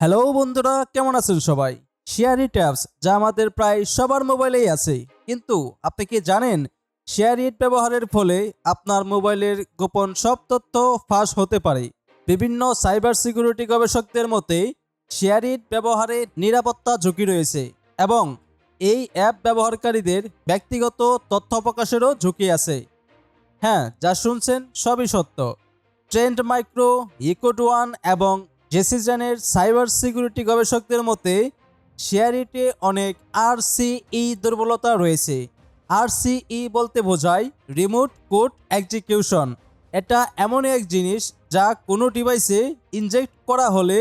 Hello বন্ধুরা, কেমন আছেন সবাই? শেয়ার ট্যাবস যা আমাদের প্রায় সবার মোবাইলেই আছে, কিন্তু আপনি কি জানেন শেয়ার ব্যবহারের ফলে আপনার মোবাইলের গোপন সব তথ্য ফাঁস হতে পারে। বিভিন্ন সাইবার সিকিউরিটি গবেষকদের মতে শেয়ার ব্যবহারে নিরাপত্তা ঝুঁকি রয়েছে এবং এই অ্যাপ ব্যবহারকারীদের ব্যক্তিগত তথ্য প্রকাশেরও ঝুঁকি আছে। হ্যাঁ, যা শুনছেন সবই সত্য। ট্রেন্ড মাইক্রো, ইকোড ওয়ান এবং জেসিজেনের সাইবার সিকিউরিটি গবেষকদের মতে শেয়ারিটে অনেক আরসিই দুর্বলতা রয়েছে। আরসিই বলতে বোঝায় রিমোট কোড এক্সিকিউশন। এটা এমন এক জিনিস যা কোনো ডিভাইসে ইনজেক্ট করা হলে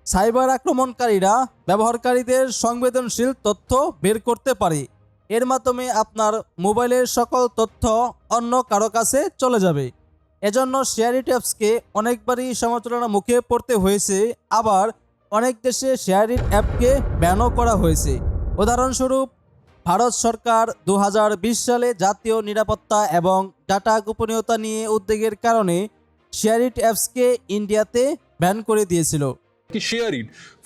সাইবার আক্রমণকারীরা ব্যবহারকারীদের সংবেদনশীল তথ্য বের করতে পারে। এর মাধ্যমে আপনার মোবাইলের সকল তথ্য অন্য কারো কাছে চলে যাবে। এজন্য শেয়ার অ্যাপসকে অনেকবারই সমালোচনার মুখে পড়তে হয়েছে, আবার অনেক দেশে শেয়ার অ্যাপকে ব্যানও করা হয়েছে। উদাহরণস্বরূপ, ভারত সরকার 2020 সালে জাতীয় নিরাপত্তা এবং ডাটা গোপনীয়তা নিয়ে উদ্বেগের কারণে শেয়ার অ্যাপসকে ইন্ডিয়াতে ব্যান করে দিয়েছিল। কি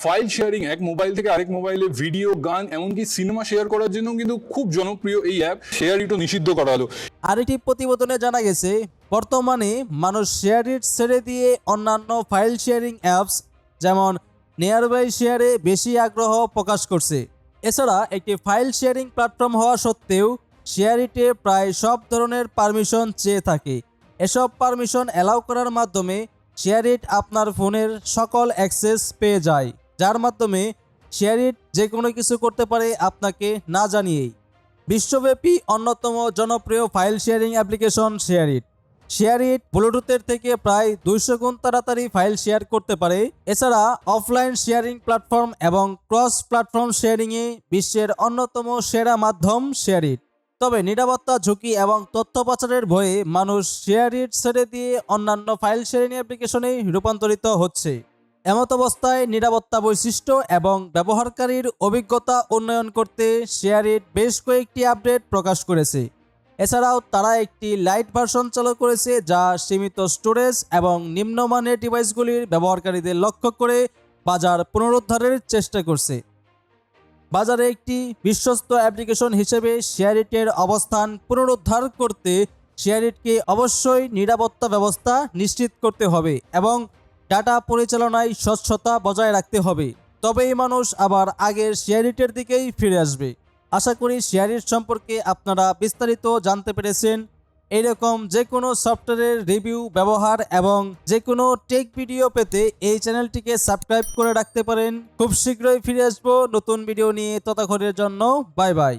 ফাইল শেয়ারিং এক মোবাইল থেকে আরেক মোবাইলে ভিডিও, গান, এমনকি সিনেমা শেয়ার করার জন্য কিন্তু খুব জনপ্রিয় এই অ্যাপ শেয়ারিটও নিষিদ্ধ করা হলো। আরেকটি প্রতিবেদনে জানা গেছে বর্তমানে মানুষ শেয়ারিট ছেড়ে দিয়ে অন্যান্য ফাইল শেয়ারিং অ্যাপস যেমন নিয়ারবাই শেয়ারে বেশি আগ্রহ প্রকাশ করছে। এছাড়া একটি ফাইল শেয়ারিং প্ল্যাটফর্ম হওয়া সত্ত্বেও শেয়ারিটে প্রায় সব ধরনের পারমিশন চেয়ে থাকে। এসব পারমিশন অ্যালাউ করার মাধ্যমে শেয়ারিট আপনার ফোনের সকল অ্যাক্সেস পেয়ে যায়, যার মাধ্যমে শেয়ারিট যে কোনো কিছু করতে পারে আপনাকে না জানিয়েই। বিশ্বব্যাপী অন্যতম জনপ্রিয় file sharing application SHAREit. SHAREit ব্লুটুথের থেকে প্রায় 200 গুণ তাড়াতাড়ি ফাইল শেয়ার করতে পারে। এছাড়া অফলাইন শেয়ারিং প্ল্যাটফর্ম এবং ক্রস প্ল্যাটফর্ম শেয়ারিংয়ে বিশ্বের অন্যতম সেরা মাধ্যম শেয়ারিট। তবে নিরাপত্তা ঝুঁকি এবং তথ্য পাচারের ভয়ে মানুষ শেয়ারিট ছেড়ে দিয়ে অন্যান্য ফাইল শেয়ারিং অ্যাপ্লিকেশনে রূপান্তরিত হচ্ছে। এমত অবস্থায় নিরাপত্তা বৈশিষ্ট্য এবং ব্যবহারকারীর অভিজ্ঞতা উন্নয়ন করতে শেয়ারিট বেশ কয়েকটি আপডেট প্রকাশ করেছে। এছাড়াও তারা একটি লাইট ভার্সন চালু করেছে যা সীমিত স্টোরেজ এবং নিম্নমানের ডিভাইসগুলির ব্যবহারকারীদের লক্ষ্য করে বাজার পুনরুদ্ধারের চেষ্টা করছে। বাজারে একটি বিশ্বস্ত অ্যাপ্লিকেশন হিসেবে শেয়ারিটের অবস্থান পুনরুদ্ধার করতে শেয়ারিটকে অবশ্যই নিরাপত্তা ব্যবস্থা নিশ্চিত করতে হবে এবং ডাটা পরিচালনায় স্বচ্ছতা বজায় রাখতে হবে। তবেই মানুষ আবার আগের শেয়ারিটের দিকেই ফিরে আসবে। আশা করি শেয়ারিট সম্পর্কে আপনারা বিস্তারিত জানতে পেরেছেন। এইরকম যে কোনো সফটওয়্যারের রিভিউ, ব্যবহার এবং যে কোনো টেক ভিডিও পেতে এই চ্যানেলটিকে সাবস্ক্রাইব করে রাখতে পারেন। খুব শীঘ্রই ফিরে আসবো নতুন ভিডিও নিয়ে। ততক্ষণের জন্য বাই বাই।